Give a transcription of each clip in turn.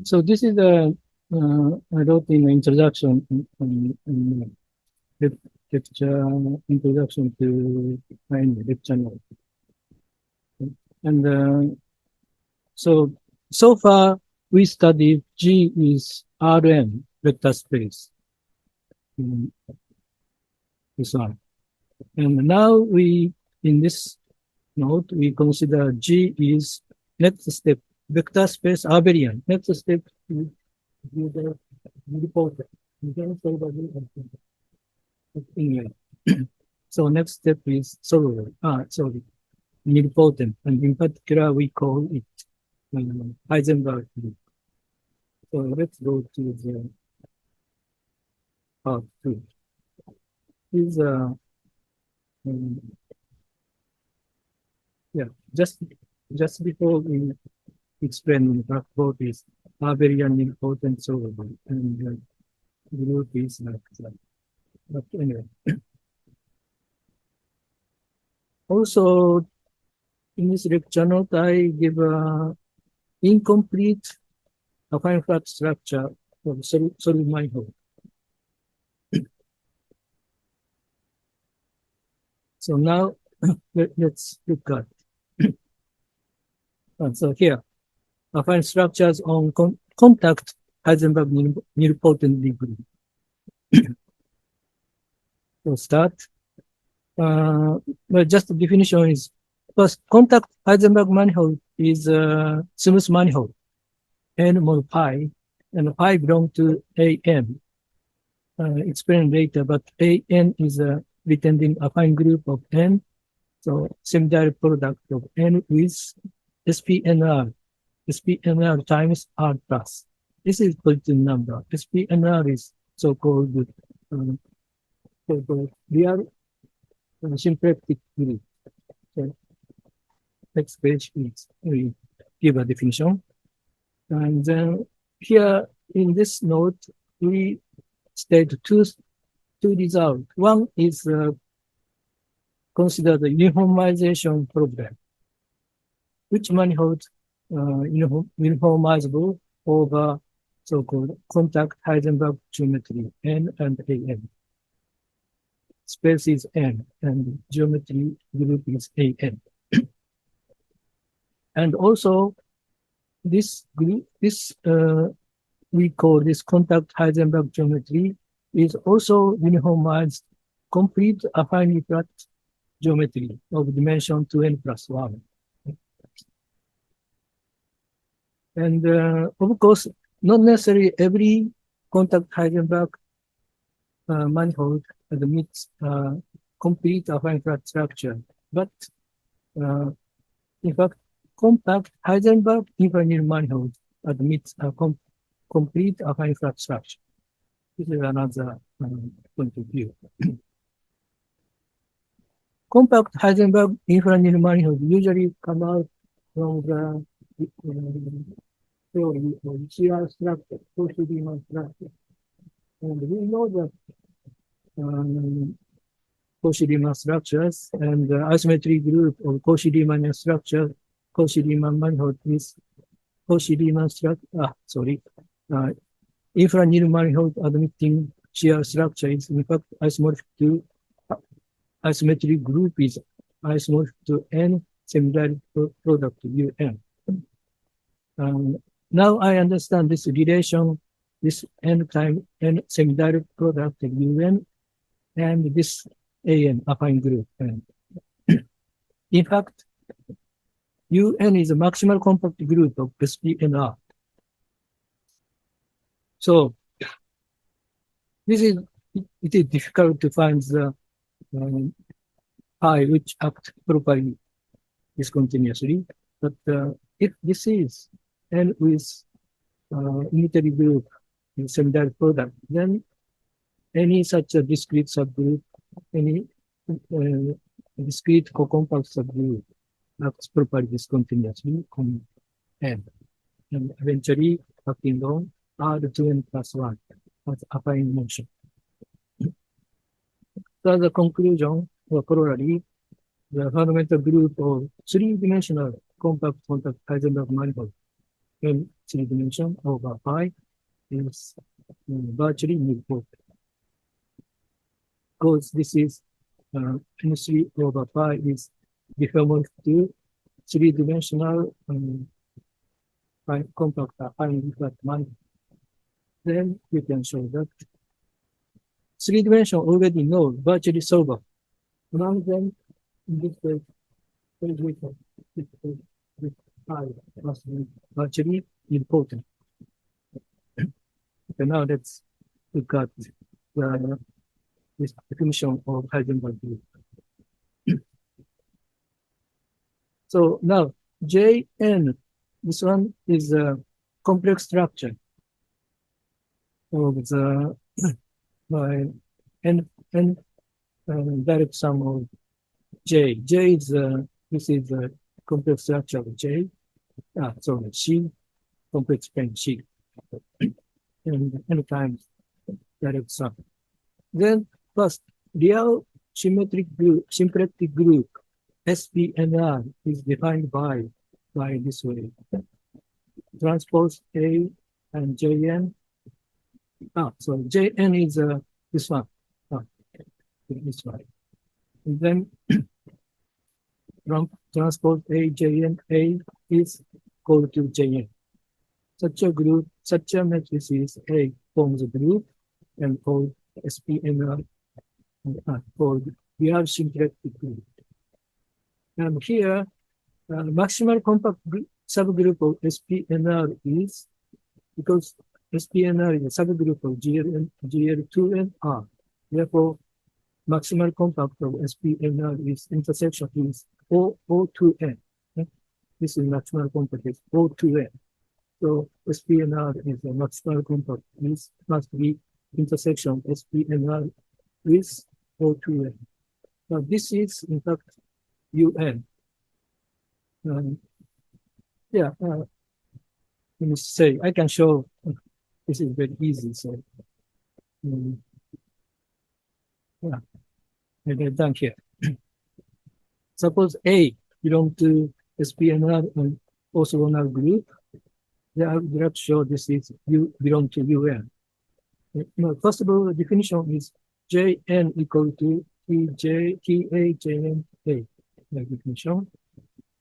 So this is the I wrote in the introduction lecture introduction to my lecture note. And so far we studied G is Rn vector space. This one. And now in this note, we consider G is next step, vector space abelian. Next step is the nilpotent. You can say the English. So next step is sorry, nilpotent. And in particular, we call it Heisenberg. So let's go to the part two. Is yeah, just before we explain the what is abelian nilpotent solvable and group is like that. But anyway, also in this lecture note, I give a incomplete affine flat structure of solid manifold. So now let's look at. So here, affine structures on contact Heisenberg nilpotent degree. So start. Well, just the definition is first contact Heisenberg manifold is a smooth manifold, n mod pi, and pi belong to An. Explain later, but An is a pretending affine group of n, so semi-direct product of n with SPNR, SPNR times R plus. This is positive number. SPNR is so-called real symplectic group. So next page is we give a definition. And then here in this note, we state two results. One is consider the uniformization problem, which manifold uniformizable over so-called contact Heisenberg geometry N and An. Space is N and geometry group is An. And also this group, we call this contact Heisenberg geometry is also uniformized complete affine flat geometry of dimension 2n plus 1. And of course, not necessarily every contact Heisenberg manifold admits complete affine flat structure, but in fact, compact Heisenberg infinite manifold admits a complete affine flat structure. This is another point of view. Compact Heisenberg infinite manifold usually come out from the theory of shear structure, Cauchy-Riemann structure. And we know that Cauchy-Riemann structures and the isometry group of Cauchy-Riemann structure, Cauchy-Riemann manifold is Cauchy-Riemann structure, infra-Nil manifold admitting shear structure is in fact isomorphic to isometry group is isomorphic to n semi-direct product Un. Now I understand this relation, this n time n semi-direct product of Un and this An affine group. In fact, Un is a maximal compact group of SPNR. So it is difficult to find the pi which act properly discontinuously. But if this is n with unitary group in semi-direct product, then any such a discrete subgroup, any discrete co-compact subgroup acts properly discontinuously on n, and eventually acting on R2n plus 1 as affine motion. So the conclusion or corollary, the fundamental group of three-dimensional compact contact Heisenberg manifold in three dimension over pi is virtually nilpotent. Because this is n3 over pi is deformed to three-dimensional compact finely flat manifold. Then you can show that three dimension already know virtually solvable. Among them, in this case, with pi must be virtually important. Okay, now let's look at this definition of Heisenberg group. So now Jn, this one is a complex structure of the by n direct sum of J. J is this is the complex structure of J. Sorry, C, complex plane C. And n times direct sum. Then first, real symplectic group SPNR is defined by this way. Transpose A and Jn. So Jn is this one. This one. And then transpose A, Jn, A is equal to Jn. Such a group, such a matrix is A forms a group and called SPNR called real symplectic group. And here, maximal compact subgroup of SPNR is, because SPNR is a subgroup of GL2 and R. Therefore, maximal compact of SPNR is intersection is O2N. This is maximal compact is O2N. So SPNR is a maximal compact is must be intersection SPNR with O2N. Now this is in fact UN. Yeah, let me say, I can show, this is very easy, so, yeah, I've done here. Suppose A belong to SPNR and orthogonal group, then I would like to show this is U belong to UN. First of all, the definition is Jn equal to TAJN by definition.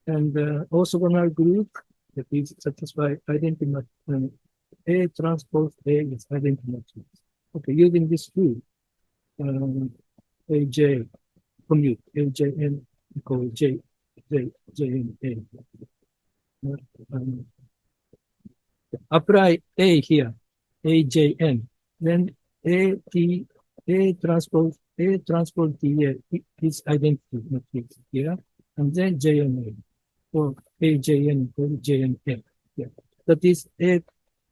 And orthogonal group that is satisfied identity matrix. A transpose A is identity matrix. Okay, using this rule, AJ commute AJN equal JNA. Apply A here, AJN, then A transpose TA is identity matrix here, and then JNA. For AJN equal JNA. Yeah. That is A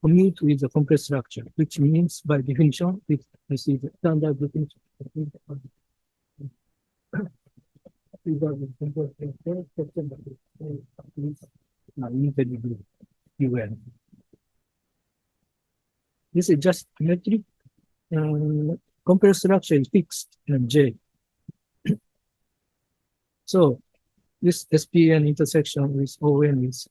commute with a complex structure, which means by definition, this is the standard definition. This is just metric. Complex structure is fixed and J. So this SPN intersection with ON is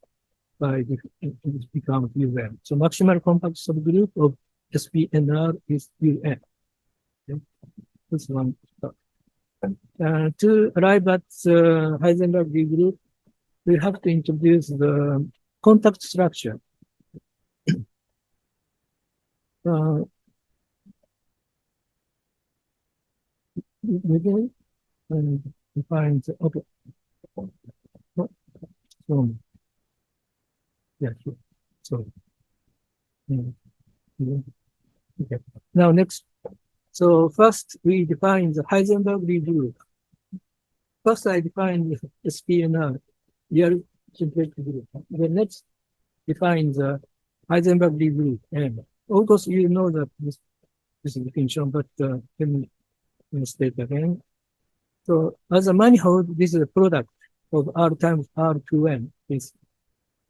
by it becomes UN. So maximal compact subgroup of SPNR is UN. Okay. This one. To arrive at Heisenberg group, we have to introduce the contact structure. Again, define the, okay. Yeah, sure. So, okay. Now next, so first we define the Heisenberg group. First I define the SPNR, real symplectic group. The next define the Heisenberg group. And of course, you know that this is definition, but let me state again. So as a manifold, this is a product of R times R2N is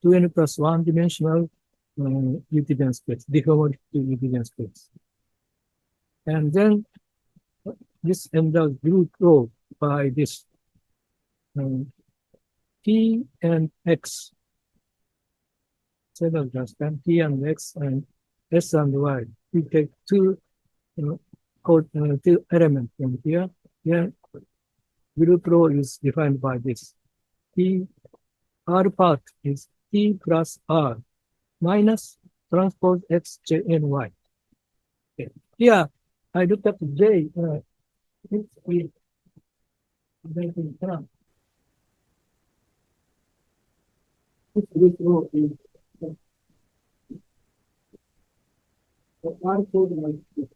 2N plus 1 dimensional Euclidean space, deformed to Euclidean space. And then this endows group O by this T and X. several constant t and x and s and y. We take two code two elements from here. Then group row is defined by this. T R part is T plus R minus transpose X, J, and Y. Okay. Here, I look at J. If we make it down, this row is the R coordinate is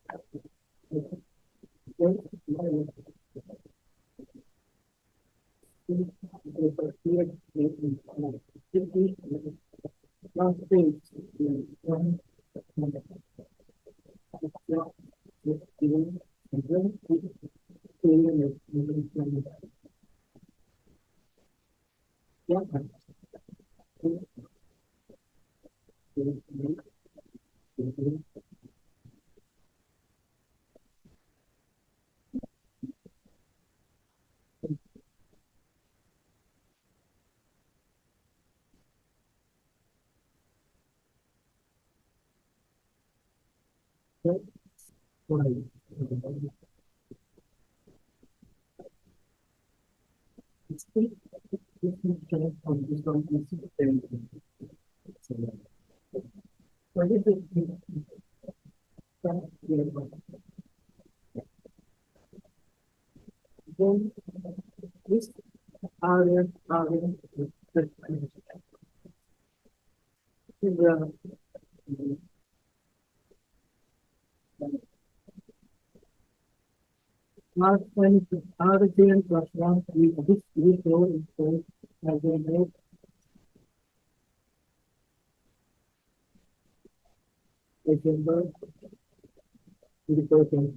this RN, is the RN plus 1, this row is called as a node Heisenberg nilpotent.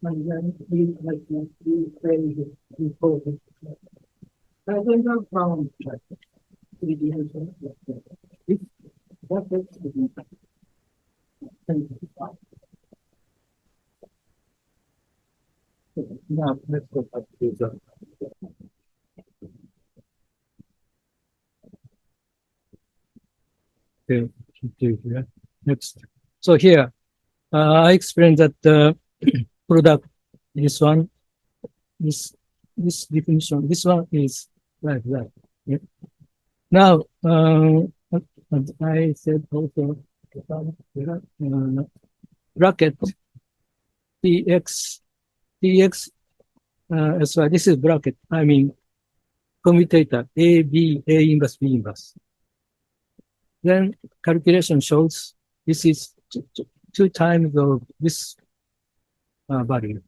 And then we like we say nilpotent. Heisenberg found that 3D if that is now let's go back to the okay, here. Next. So here, I explained that the product, this one, this this definition, this one is like that. Yeah. Now, as I said also, bracket tx so this is bracket. I mean commutator A B A inverse B inverse. Then calculation shows this is two times of this value.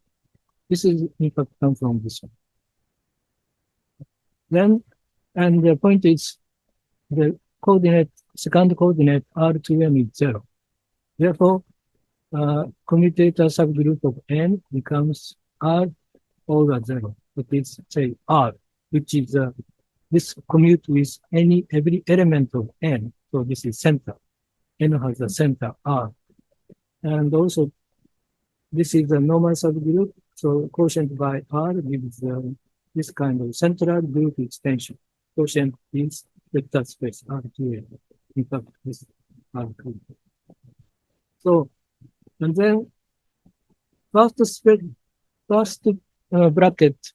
This is in fact come from this one. Then, and the point is the coordinate, second coordinate R2M is 0. Therefore, commutator subgroup of N becomes R over 0. It is, say, R, which is this commute with every element of N. So this is center. N has a center R. And also, this is a normal subgroup. So quotient by R gives this kind of central group extension. Quotient is vector space R2. In fact, this R2. So, and then first bracket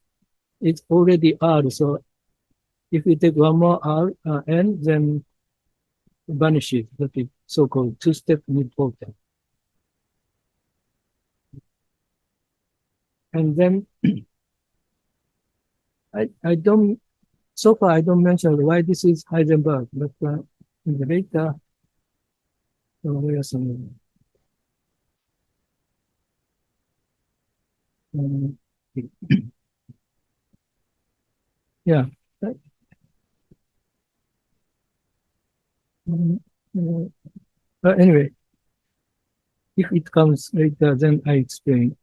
is already R. So if we take one more R, N, then vanishes. That is so-called two-step nilpotent. And then I don't, so far I don't mention why this is Heisenberg, but in the later, where are some, yeah. Anyway, if it comes later, then I explain.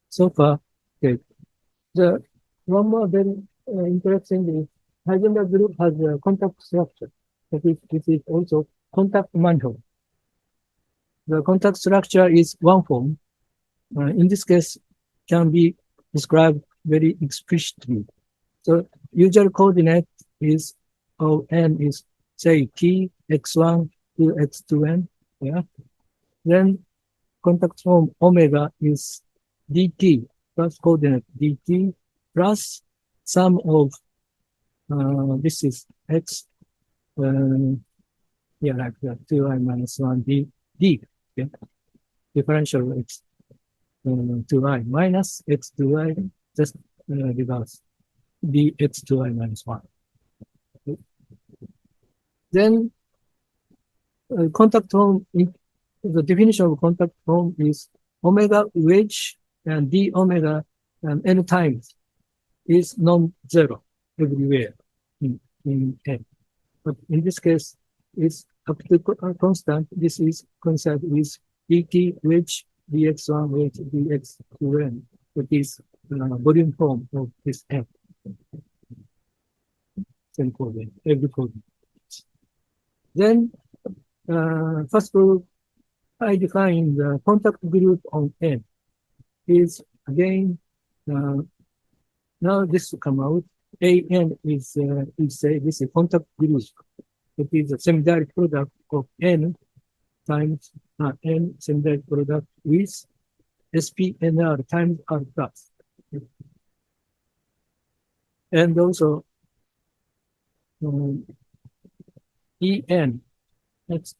So far, okay. The one more very interesting is Heisenberg group has a contact structure. That is, this is also contact manifold. The contact structure is one form. In this case, can be described very explicitly. So usual coordinate is of n is say t x1 to x2n. Yeah. Then contact form omega is dt plus coordinate dt plus sum of this is x yeah like that 2i minus 1 d okay? Differential x 2i minus x 2i just reverse dx 2i minus 1. Then contact form the definition of contact form is omega wedge and d omega and n times is non-zero everywhere in N. But in this case, it's up to constant. This is constant with dt wedge dx1 wedge dx2n. That is volume form of this N. Same coordinate, every coordinate. Then, first of all, I define the contact group on N is again, now this will come out. AN is say this is contact group. It is a semi-direct product of N times N semi-direct product with SPNR times R plus. And also EN. That's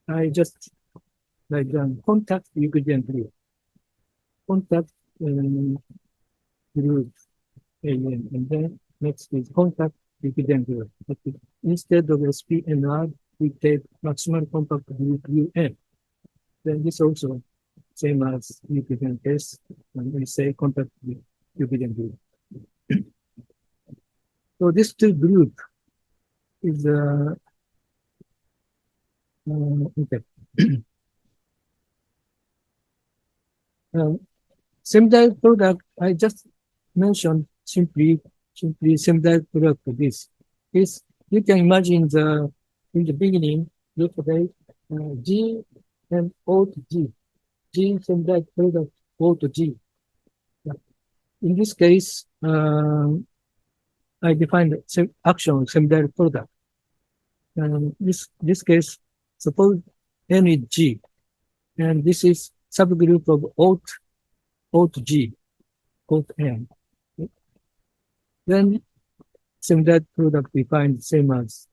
I just like contact Euclidean group. Contact group AN, and then next is contact Euclidean group. But instead of SPNR, we take maximal contact group UN. Then this also same as Euclidean case, and we say contact with Euclidean group. So this two group is okay. Semi-direct product, I just mentioned simply semi-direct product of this. Is you can imagine in the beginning, look at G and O to G. G semi-direct product O to G. In this case, I defined action semi-direct product. This case, suppose N is G, and this is subgroup of O to G, O to N. Then semi-direct product we find same as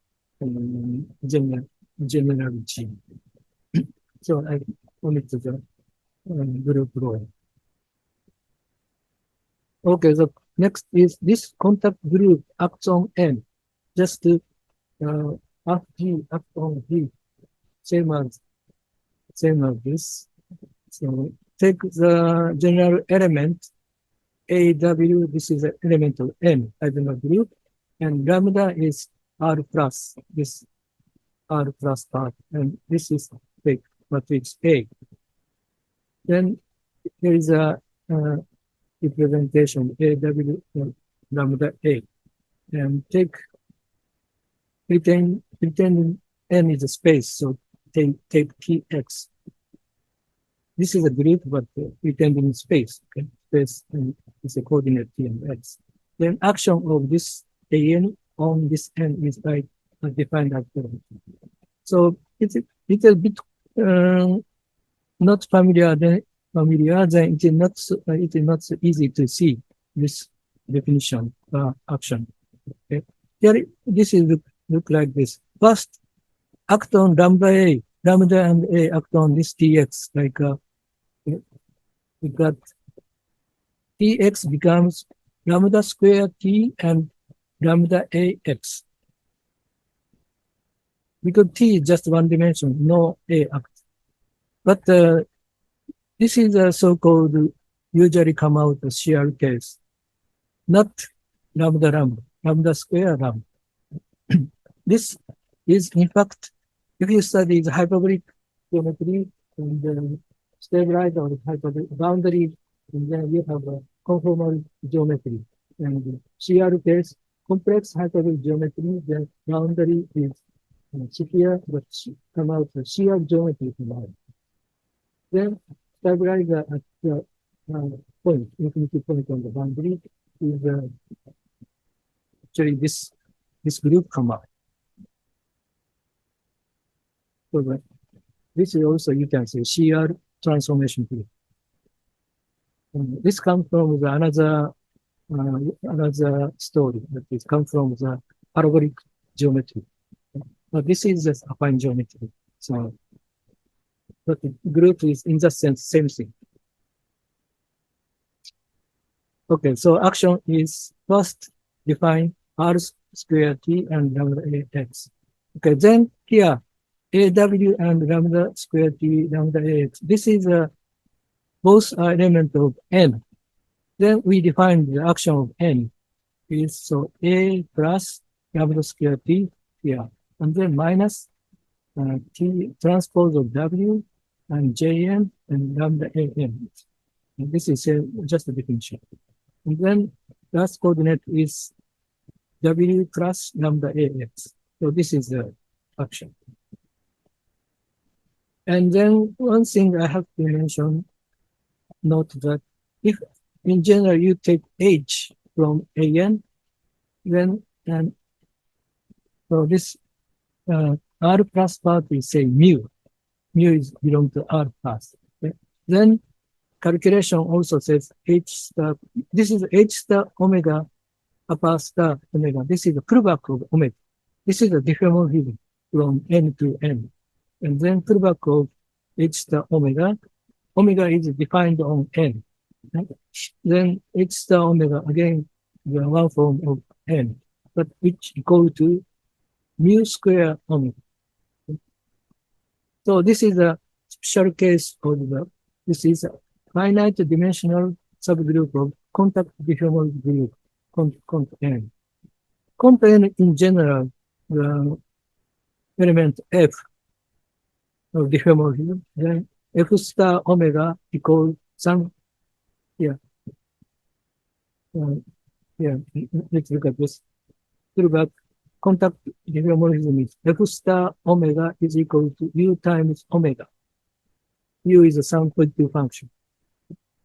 general G. So I omit the group row. Okay, so next is this contact group acts on N. Just to G act on G, same as this. So take the general element AW, this is an element of N, diagonal group, and lambda is R plus, this R plus part, and this is the matrix A. Then there is a representation AW lambda A, and pretend N is a space, so take TX. This is a group, but pretending space, okay? Space is a coordinate T and X. Then action of this AN on this N is like defined as well. So it's a little bit not familiar, then it is not so easy to see this definition action. Okay. Here, this is look like this. First, act on lambda A, lambda and A act on this TX, like we got TX becomes lambda square T and lambda AX. Because T is just one dimension, no A act. But this is a so-called usually come out a shear case, not lambda square lambda. This is, in fact, if you study the hyperbolic geometry and stabilize on hyperbolic boundary, and then you have a conformal geometry. And shear case, complex hyperbolic geometry, the boundary is sphere, but come out the shear geometry from out. Then stabilizer at the point, infinity point on the boundary is actually this group come out. So this is also, you can say, CR transformation group. This comes from another story that is come from the parabolic geometry. But this is just affine geometry. So, but the group is in that sense same thing. Okay, so action is first define R square T and lambda AX. Okay, then here AW and lambda square T lambda AX. This is both are element of N. Then we define the action of N is so A plus lambda square T here, and then minus T transpose of W and JN and lambda AN. And this is just a definition. And then last coordinate is W plus lambda AX. So this is the action. And then one thing I have to mention, note that if in general you take H from AN, then and so this R plus part is say mu. Mu is belong to R plus. Okay? Then calculation also says H star. This is H star omega upper star omega. This is the pullback of omega. This is the diffeomorphism from N to N. And then pullback of H star omega. Omega is defined on N. Right? Then H star omega again, the one form of N, but which equal to mu square omega. So this is a special case of this is a finite dimensional subgroup of contact diffeomorphic group, cont N. Cont N in general, the element F of diffeomorphism, then F star omega equals some, let's look at this. Look at contact diffeomorphism is F star omega is equal to U times omega. U is a some positive function.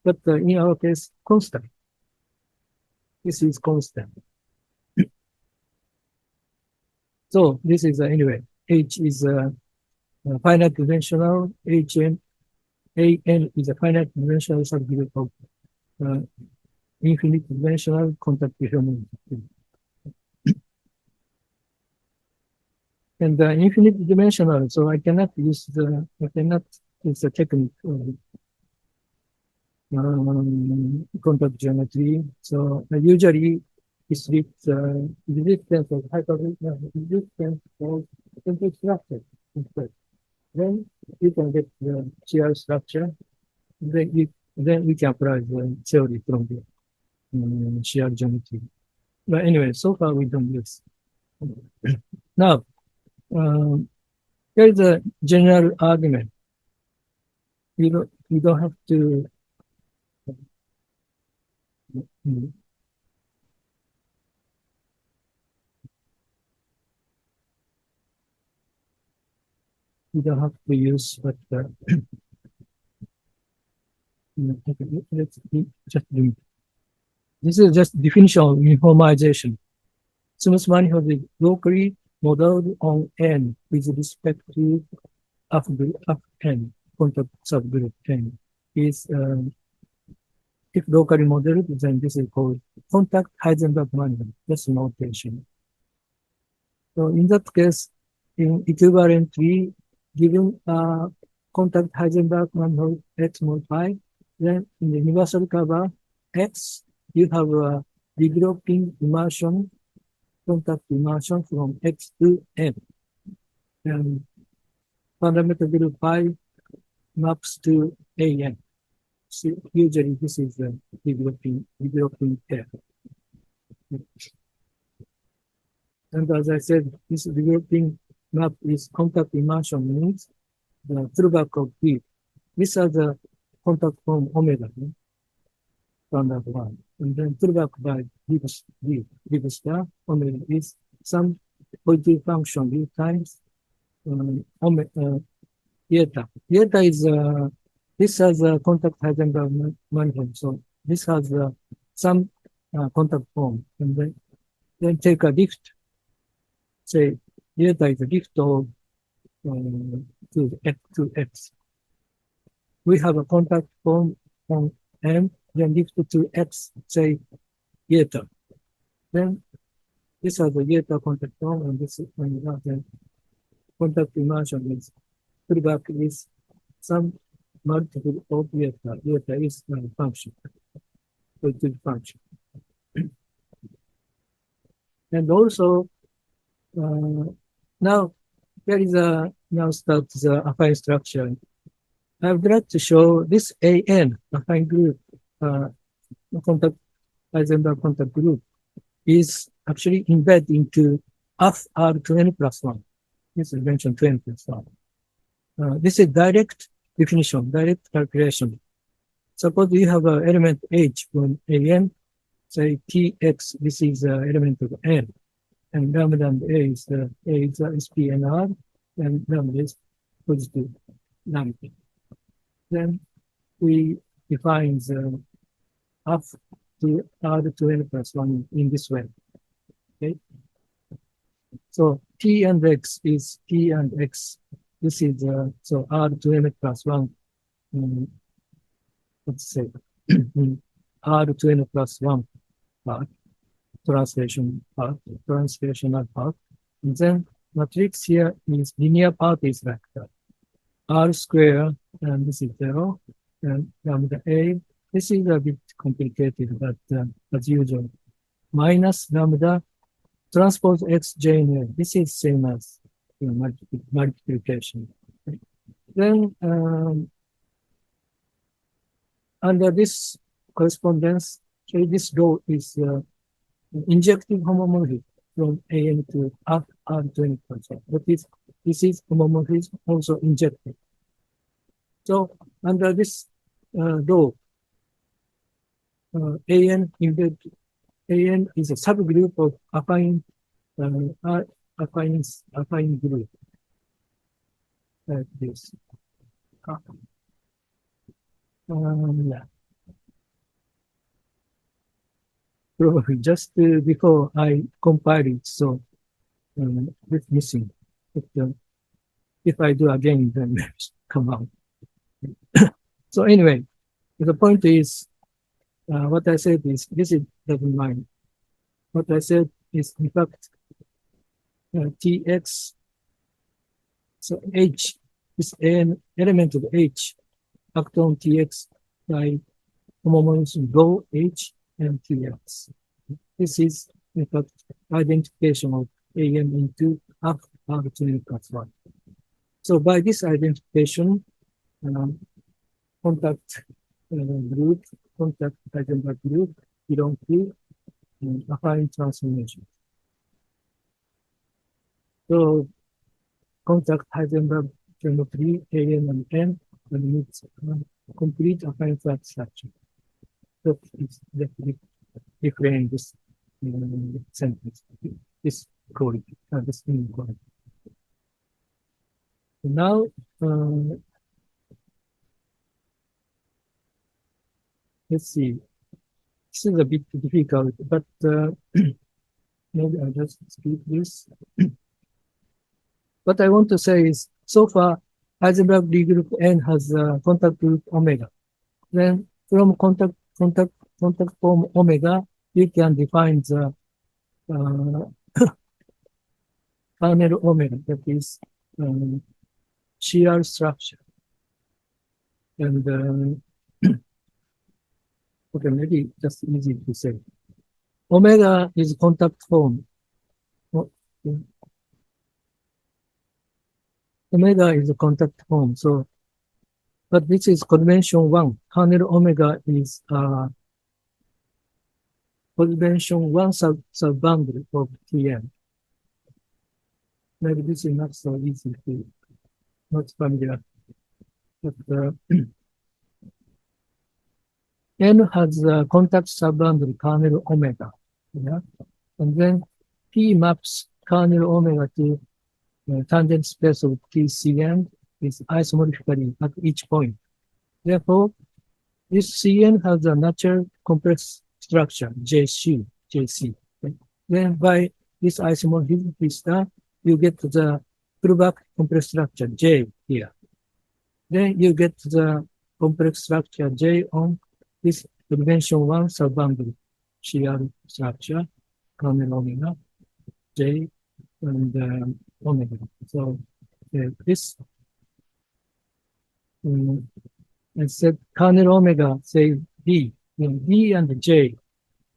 But in our case, constant. This is constant. So this is anyway, H is a finite dimensional, HN, AN is a finite dimensional subgroup of infinite dimensional contact diffeomorphism. And infinite dimensional, so I cannot use the technique of contact geometry. So usually it's resistance of resistance of simple structure instead. Then you can get the shear structure. Then we can apply the theory from the shear geometry. But anyway, so far we don't use. Now, here is a general argument. You don't have to use what let's just limit. This is just definition of uniformization. Smooth manifold is locally modeled on N with respect to up N, contact subgroup N. Is if locally modeled, then this is called contact Heisenberg manifold. That's notation. So in that case, in equivalently, given contact Heisenberg manifold X mod phi, then in the universal cover X, you have a developing immersion, contact immersion from X to N. And fundamental group phi maps to AN. So usually this is the developing pair. And as I said, this developing map is contact immersion means the throwback of B. These are the contact from omega, standard one. And then throwback by B star, omega is some positive function B times omega, eta. Eta is this has a contact Heisenberg manifold. So this has some contact form, and then take a lift. Say delta is a lift of to x. We have a contact form on M, then lift to x, say delta. Then this has a delta contact form, and this is then contact immersion is feedback is some multiple of delta. Delta is a function, positive function. And also, now there is now starts the affine structure. I would like to show this AN, affine group, contact Heisenberg contact group, is actually embedded into R to N plus 1. This is mentioned 2N plus 1. This is direct definition, direct calculation. Suppose you have an element H from AN, say Tx, this is an element of N, and lambda and A is SPNR, and lambda is positive lambda. Then we define the up to R to N plus 1 in this way. Okay. So T and X is T and X. This is so R to N plus 1. Let's say R to N plus 1 part, translational part. And then matrix here is linear part is like that. R square, and this is 0, and lambda A. This is a bit complicated, but as usual, minus lambda transpose X J and A. This is same as multiplication. Then under this correspondence, this law is injective homomorphism from AN to R to N constant. But this is homomorphism also injected. So under this law, AN is a subgroup of affine group like this. Yeah. Probably just before I compile it, so it's missing. But, if I do again, then come out. So anyway, the point is, what I said is, this is doesn't mind. What I said is, in fact, Tx, so H is an element of H, act on Tx by homomorphism rho H and Tx. This is, in fact, identification of AN into R to N plus 1. So by this identification, contact group, contact Heisenberg group belong to affine transformation. So contact Heisenberg geometry, AN and N, and needs complete affine flat structure. That is definitely declaring this sentence, this quality, this inequality. Now, let's see. This is a bit difficult, but maybe I'll just skip this. What I want to say is, so far, Heisenberg D group N has contact group omega. Then from contact form omega, you can define the kernel omega, that is shear structure. And okay, maybe just easy to say. Omega is contact form. Omega is a contact form. So, but this is convention 1. Kernel omega is convention 1 sub-boundary of Tn. Maybe this is not so easy to, not familiar. But N has a contact sub-boundary kernel omega. Yeah? And then P maps kernel omega to tangent space of TCN is isomorphically at each point. Therefore, this CN has a natural complex structure, JC. Okay? Then by this isomorphism vista, you get the Kullback complex structure, J here. Then you get the complex structure J on this dimension 1 subboundary shear structure, kernel omega, J, and omega. So this, I said kernel omega, say D, D and J,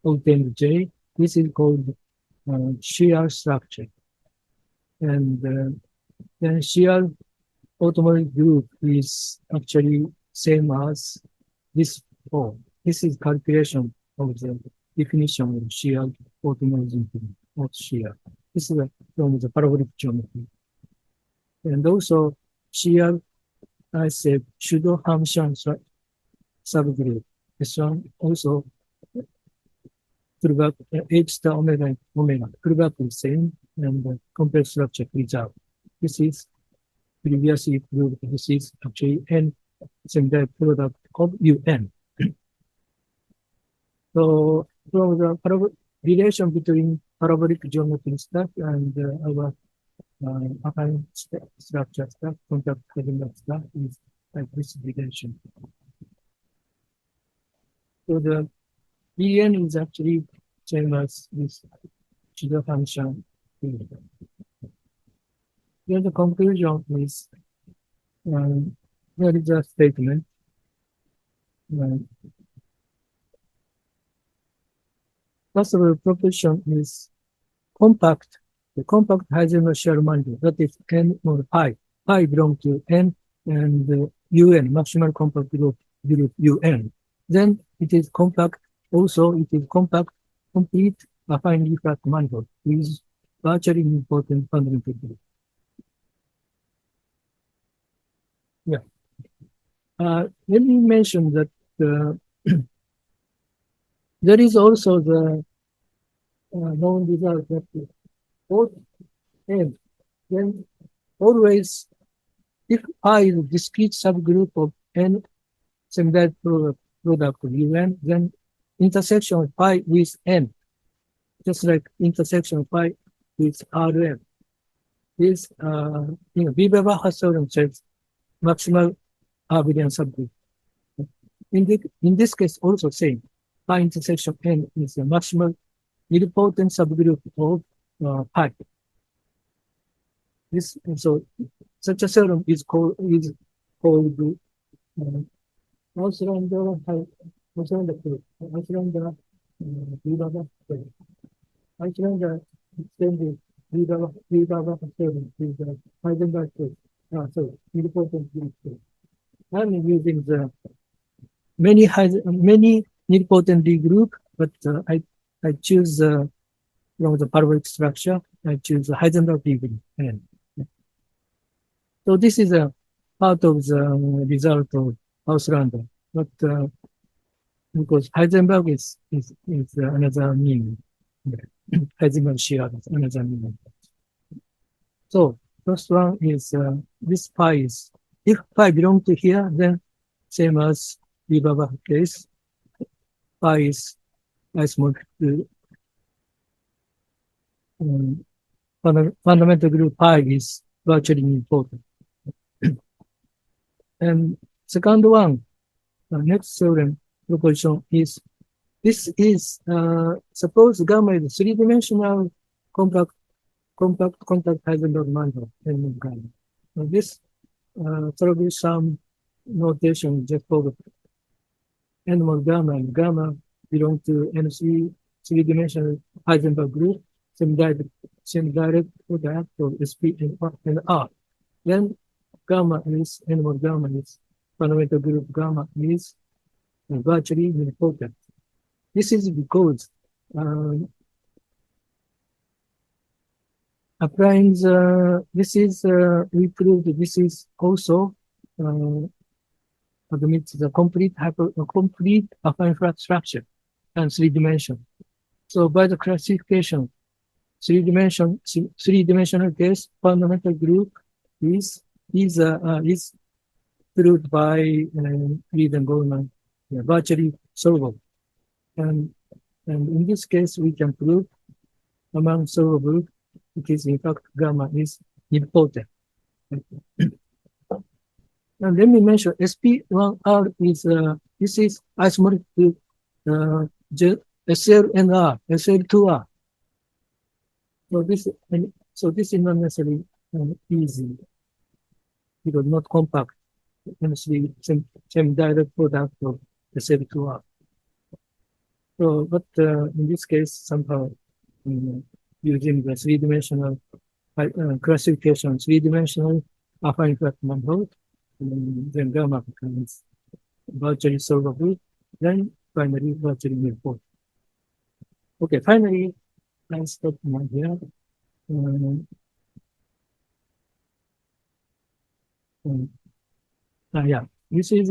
obtained J, this is called shear structure. And then shear automotive group is actually same as this form. This is calculation of the definition of shear automotive of shear. This is from the parabolic geometry. And also shear, I said, pseudo-Hermitian subgroup. This one also Kullback, H star omega, omega. Kullback is same and complex structure preserved. This is previously proved. This is actually N semi product of UN. So from the relation between parabolic geometry stuff and our affine structure stuff, contact Heisenberg stuff is like this relation. So the BN is actually same as this pseudo function. Then the conclusion is there is a statement. First of all, proposition is compact. The compact Heisenberg shear module, that is N or pi. Pi belongs to N and UN, maximal compact group UN. Then it is compact. Also, it is compact, complete affine refract manifold with virtually important fundamental group. Yeah. Let me mention that there is also the known result that both N, then always, if I is a discrete subgroup of N semi product of UN, then intersection of pi with N, just like intersection of pi with Rn, is, Bieber-Bachar theorem says maximal abelian subgroup. In this case, also same. Pi intersection N is a maximal nilpotent subgroup of pi. This, so such a theorem is called Auslander extended Bieber-Bachar theorem is the Heisenberg theorem. So nilpotent group. I'm using the many nilpotent D group, but I choose from the parabolic structure. I choose the Heisenberg D group. N. So this is a part of the result of Auslander, but because Heisenberg is another meaning. Heisenberg shear is another meaning. So first one is this pi is, if pi belong to here, then same as Bieber-Bachar case, pi is isomorphic to fundamental group pi is virtually important. And second one, the next theorem proposition is, this is, suppose gamma is three-dimensional compact Heisenberg manifold, N gamma. Now this probably some notation just for the N mod gamma, and gamma belong to N3 three-dimensional Heisenberg group, semi-direct product of SP and R. Then gamma is, N mod gamma is, fundamental group gamma is virtually nilpotent. This is because applying the, this is, we proved this is also admits the complete affine flat structure and three dimension. So by the classification, three dimensional case fundamental group is proved by Reed and Goldman, virtually solvable. And, and in this case, we can prove among solvable, it is in fact gamma is nilpotent. And let me mention sp1r is this is isomorphic to SL2R. So this is not necessarily easy because not compact. Honestly, same direct product of SL2R. So, but in this case, somehow using the three-dimensional classification, three-dimensional affine flat manifold, then gamma becomes virtually solvable, then finally virtually uniform. Okay, finally, I stop my here. Yeah, this is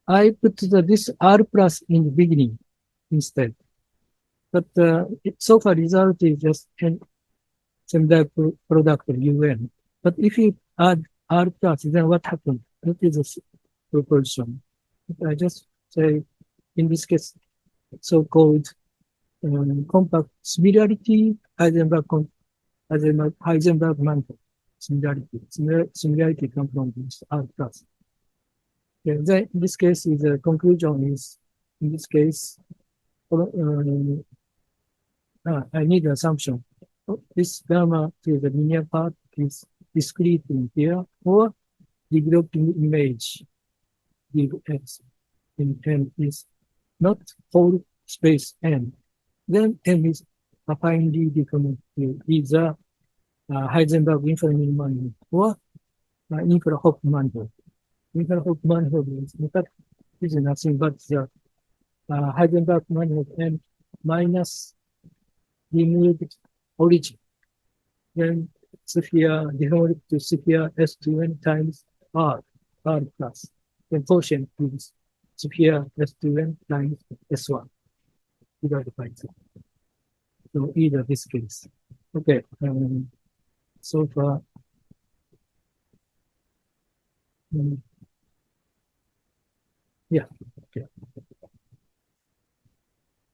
I put this R plus in the beginning instead, but so far result is just semi product of UN. But if you add R plus, then what happens? What is the proportion? I just say in this case, so-called compact similarity Heisenberg manifold similarity comes from this R plus. Okay, then in this case, the conclusion is in this case, I need assumption. This gamma to the linear part is discrete in here or developing image X in N is not whole space N. Then N is finely defined to either Heisenberg infinite manifold or infra-Hopf manifold. Infra-Hopf manifold is in fact is nothing but the Heisenberg manifold N minus removed origin. Then sphere deformed to sphere S2N times R plus. Then quotient is sphere S2N times S1 divided by 2. So either this case. Okay. So far, yeah. Okay.